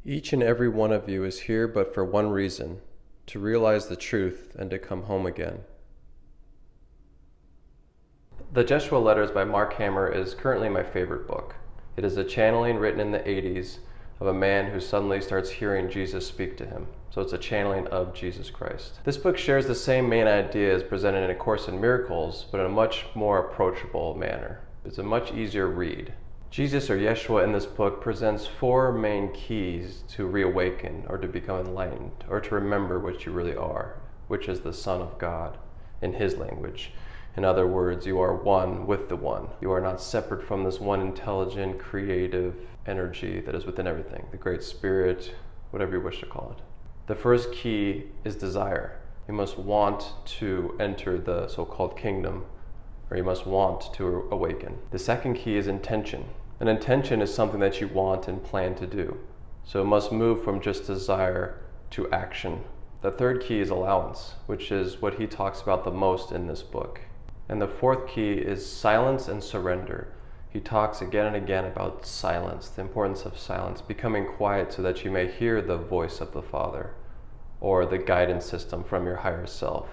Each and every one of you is here but for one reason, to realize the truth and to come home again. The Jeshua Letters by Marc Hammer is currently my favorite book. It is a channeling written in the 80s of a man who suddenly starts hearing Jesus speak to him. So it's a channeling of Jesus Christ. This book shares the same main ideas presented in A Course in Miracles, but in a much more approachable manner. It's a much easier read. Jesus, or Yeshua, in this book presents 4 main keys to reawaken or to become enlightened or to remember what you really are, which is the Son of God in his language. In other words, you are one with the one. You are not separate from this one intelligent, creative energy that is within everything, the Great Spirit, whatever you wish to call it. The first key is desire. You must want to enter the so-called kingdom, or you must want to awaken. The second key is intention. An intention is something that you want and plan to do. So it must move from just desire to action. The third key is allowance, which is what he talks about the most in this book. And the fourth key is silence and surrender. He talks again and again about silence, the importance of silence, becoming quiet so that you may hear the voice of the Father, or the guidance system from your higher self,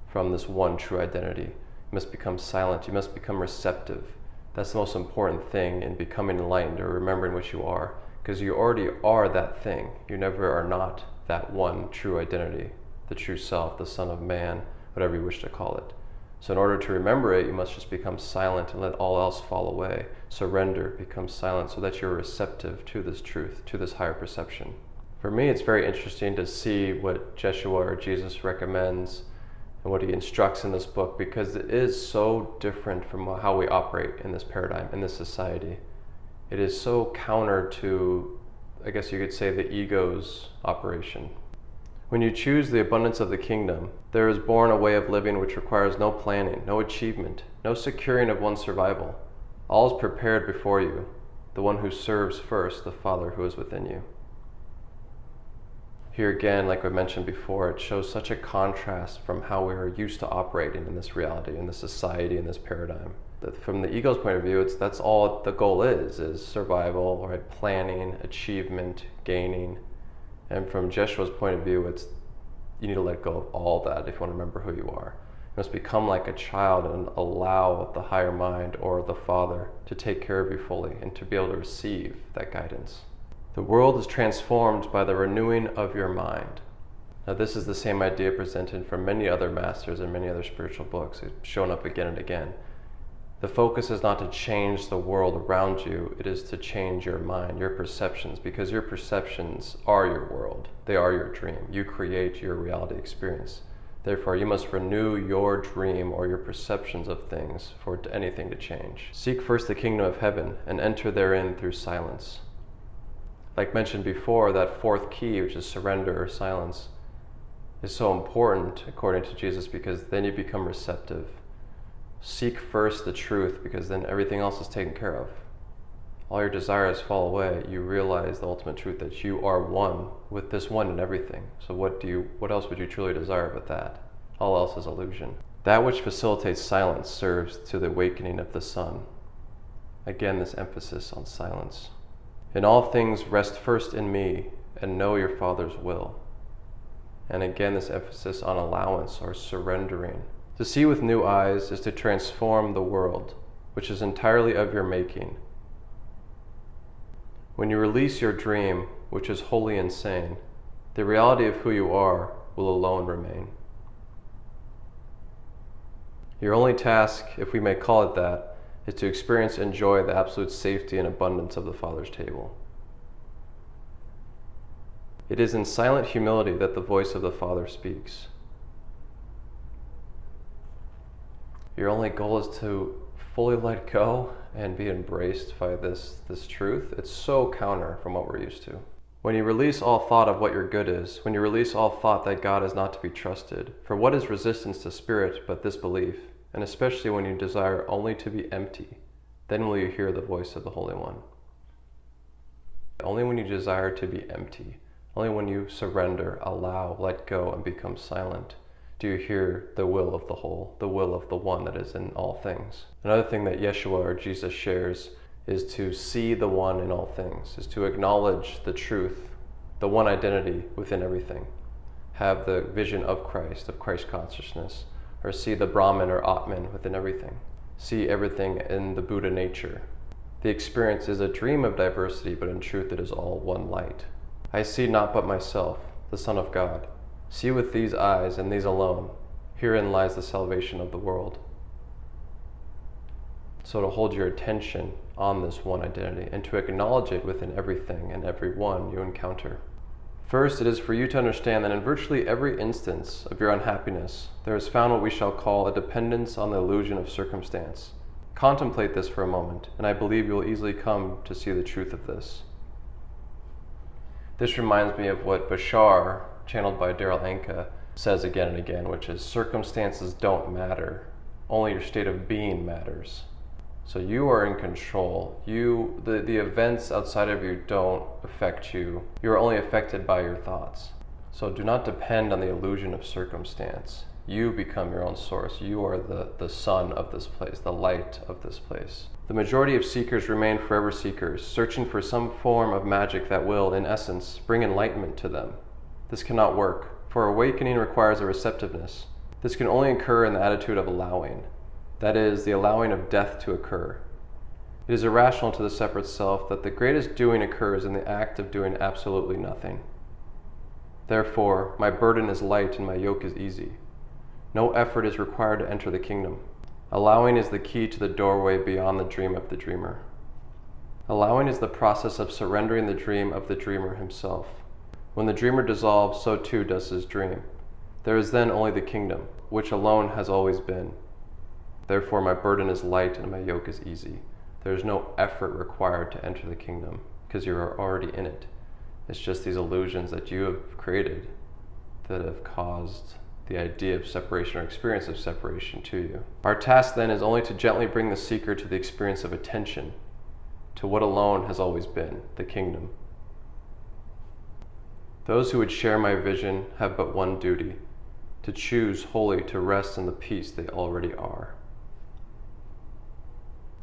from this one true identity. You must become silent. You must become receptive. That's the most important thing in becoming enlightened or remembering what you are, because you already are that thing. You never are not that one true identity, the true self, the Son of Man, whatever you wish to call it. So in order to remember it, you must just become silent and let all else fall away. Surrender, become silent so that you're receptive to this truth, to this higher perception. For me, it's very interesting to see what Jeshua or Jesus recommends and what he instructs in this book, because it is so different from how we operate in this paradigm, in this society. It is so counter to, I guess you could say, the ego's operation. When you choose the abundance of the kingdom, there is born a way of living which requires no planning, no achievement, no securing of one's survival. All is prepared before you, the one who serves first the Father who is within you. Here again, like I mentioned before, it shows such a contrast from how we are used to operating in this reality, in this society, in this paradigm. That from the ego's point of view, that's all the goal is survival, right? Planning, achievement, gaining. And from Jeshua's point of view, you need to let go of all that if you want to remember who you are. You must become like a child and allow the higher mind or the Father to take care of you fully and to be able to receive that guidance. The world is transformed by the renewing of your mind. Now, this is the same idea presented from many other masters and many other spiritual books. It's shown up again and again. The focus is not to change the world around you, it is to change your mind, your perceptions, because your perceptions are your world. They are your dream. You create your reality experience. Therefore, you must renew your dream or your perceptions of things for anything to change. Seek first the kingdom of heaven and enter therein through silence. Like mentioned before, that fourth key, which is surrender or silence, is so important according to Jesus, because then you become receptive. Seek first the truth, because then everything else is taken care of. All your desires fall away. You realize the ultimate truth that you are one with this one in everything. So what else would you truly desire but that? All else is illusion. That which facilitates silence serves to the awakening of the Son. Again, this emphasis on silence. In all things rest first in me and know your Father's will. And again, this emphasis on allowance or surrendering. To see with new eyes is to transform the world, which is entirely of your making. When you release your dream, which is wholly insane, the reality of who you are will alone remain. Your only task, if we may call it that, is to experience and enjoy the absolute safety and abundance of the Father's table. It is in silent humility that the voice of the Father speaks. Your only goal is to fully let go and be embraced by this truth. It's so counter from what we're used to. When you release all thought of what your good is, when you release all thought that God is not to be trusted, for what is resistance to spirit but this belief? And especially when you desire only to be empty, then will you hear the voice of the Holy One. Only when you desire to be empty, only when you surrender, allow, let go, and become silent, do you hear the will of the whole, the will of the one that is in all things. Another thing that Yeshua or Jesus shares is to see the one in all things, is to acknowledge the truth the one identity within everything. Have the vision of Christ consciousness, or see the Brahman or Atman within everything. See everything in the Buddha nature. The experience is a dream of diversity, but in truth it is all one light. I see not but myself, the Son of God. See with these eyes and these alone. Herein lies the salvation of the world. So to hold your attention on this one identity and to acknowledge it within everything and everyone you encounter. First, it is for you to understand that in virtually every instance of your unhappiness, there is found what we shall call a dependence on the illusion of circumstance. Contemplate this for a moment, and I believe you will easily come to see the truth of this. This reminds me of what Bashar, channeled by Daryl Anka, says again and again, which is circumstances don't matter, only your state of being matters. So you are in control. The events outside of you don't affect you. You are only affected by your thoughts. So do not depend on the illusion of circumstance. You become your own source. You are the sun of this place, the light of this place. The majority of seekers remain forever seekers, searching for some form of magic that will, in essence, bring enlightenment to them. This cannot work, for awakening requires a receptiveness. This can only occur in the attitude of allowing. That is, the allowing of death to occur. It is irrational to the separate self that the greatest doing occurs in the act of doing absolutely nothing. Therefore, my burden is light and my yoke is easy. No effort is required to enter the kingdom. Allowing is the key to the doorway beyond the dream of the dreamer. Allowing is the process of surrendering the dream of the dreamer himself. When the dreamer dissolves, so too does his dream. There is then only the kingdom, which alone has always been. Therefore, my burden is light and my yoke is easy. There is no effort required to enter the kingdom, because you are already in it. It's just these illusions that you have created that have caused the idea of separation or experience of separation to you. Our task then is only to gently bring the seeker to the experience of attention, to what alone has always been, the kingdom. Those who would share my vision have but one duty, to choose wholly to rest in the peace they already are.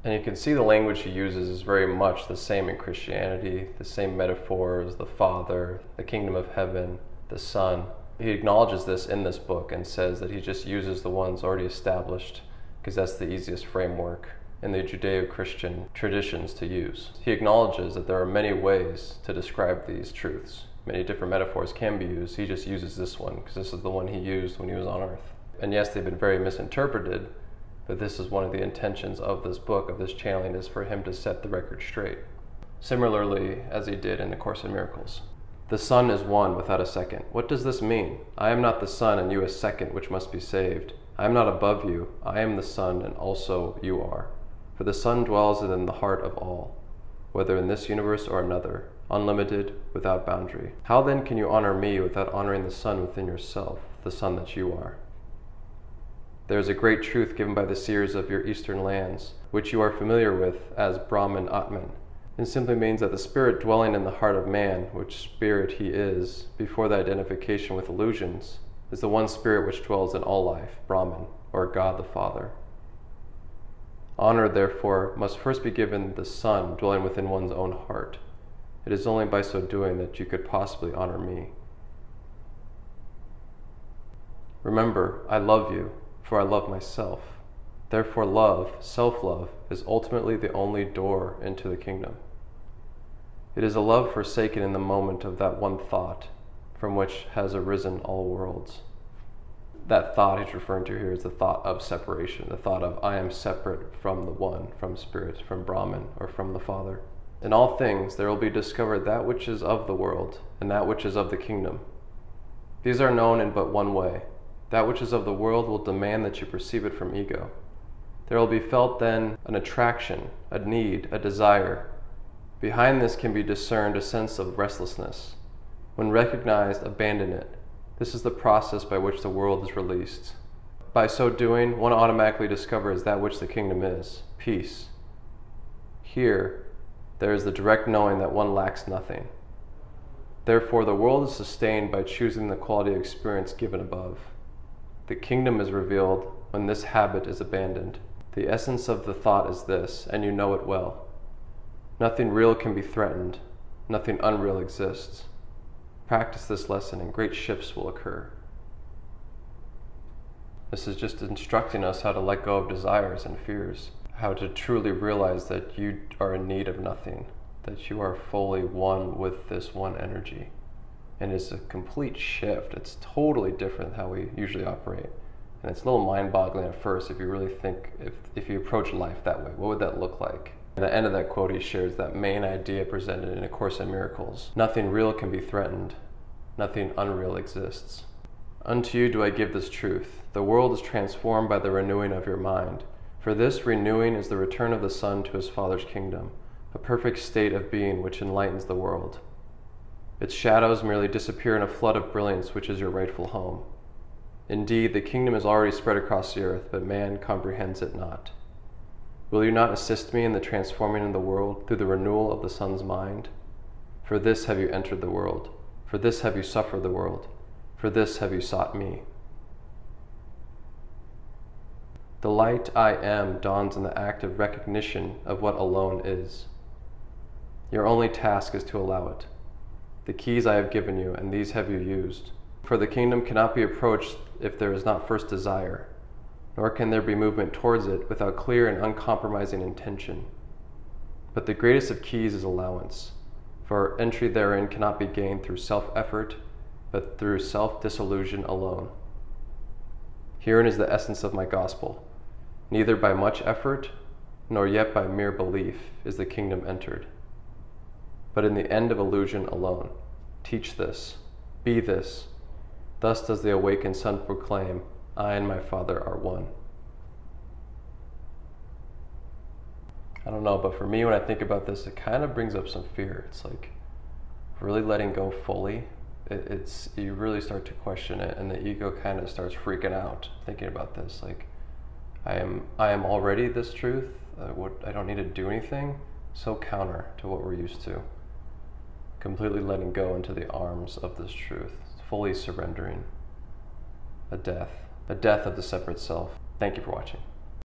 And you can see the language he uses is very much the same in Christianity, the same metaphors, the Father, the kingdom of heaven, the Son. He acknowledges this in this book and says that he just uses the ones already established because that's the easiest framework in the Judeo-Christian traditions to use. He acknowledges that there are many ways to describe these truths. Many different metaphors can be used. He just uses this one because this is the one he used when he was on earth. And yes, they've been very misinterpreted, but this is one of the intentions of this book, of this channeling, is for him to set the record straight. Similarly, as he did in the Course in Miracles. The Son is one without a second. What does this mean? I am not the Son and you a second which must be saved. I am not above you. I am the Son and also you are. For the Son dwells within the heart of all, whether in this universe or another, unlimited, without boundary. How then can you honor me without honoring the Son within yourself, the Son that you are? There is a great truth given by the seers of your eastern lands, which you are familiar with as Brahman Atman. It simply means that the spirit dwelling in the heart of man, which spirit he is, before the identification with illusions, is the one spirit which dwells in all life, Brahman, or God the Father. Honor, therefore, must first be given the Son dwelling within one's own heart. It is only by so doing that you could possibly honor me. Remember, I love you, for I love myself. Therefore love, self-love, is ultimately the only door into the kingdom. It is a love forsaken in the moment of that one thought, from which has arisen all worlds. That thought he's referring to here is the thought of separation, the thought of I am separate from the One, from Spirit, from Brahman, or from the Father. In all things there will be discovered that which is of the world, and that which is of the kingdom. These are known in but one way. That which is of the world will demand that you perceive it from ego. There will be felt then an attraction, a need, a desire. Behind this can be discerned a sense of restlessness. When recognized, abandon it. This is the process by which the world is released. By so doing, one automatically discovers that which the kingdom is, peace. Here, there is the direct knowing that one lacks nothing. Therefore, the world is sustained by choosing the quality of experience given above. The kingdom is revealed when this habit is abandoned. The essence of the thought is this, and you know it well. Nothing real can be threatened. Nothing unreal exists. Practice this lesson and great shifts will occur. This is just instructing us how to let go of desires and fears, how to truly realize that you are in need of nothing, that you are fully one with this one energy. And it's a complete shift. It's totally different than how we usually operate. And it's a little mind-boggling at first if you really think, if you approach life that way, what would that look like? At the end of that quote, he shares that main idea presented in A Course in Miracles. Nothing real can be threatened. Nothing unreal exists. Unto you do I give this truth. The world is transformed by the renewing of your mind. For this renewing is the return of the Son to his Father's kingdom, a perfect state of being which enlightens the world. Its shadows merely disappear in a flood of brilliance which is your rightful home. Indeed, the kingdom is already spread across the earth, but man comprehends it not. Will you not assist me in the transforming of the world through the renewal of the Son's mind? For this have you entered the world. For this have you suffered the world. For this have you sought me. The light I am dawns in the act of recognition of what alone is. Your only task is to allow it. The keys I have given you, and these have you used. For the kingdom cannot be approached if there is not first desire, nor can there be movement towards it without clear and uncompromising intention. But the greatest of keys is allowance, for entry therein cannot be gained through self-effort, but through self-disillusion alone. Herein is the essence of my gospel. Neither by much effort, nor yet by mere belief is the kingdom entered, but in the end of illusion alone. Teach this, be this. Thus does the awakened Son proclaim, I and my Father are one. I don't know, but for me, when I think about this, it kind of brings up some fear. It's like really letting go fully. You really start to question it, and the ego kind of starts freaking out thinking about this. Like, I am already this truth. I don't need to do anything. So counter to what we're used to. Completely letting go into the arms of this truth, fully surrendering. A death of the separate self. Thank you for watching.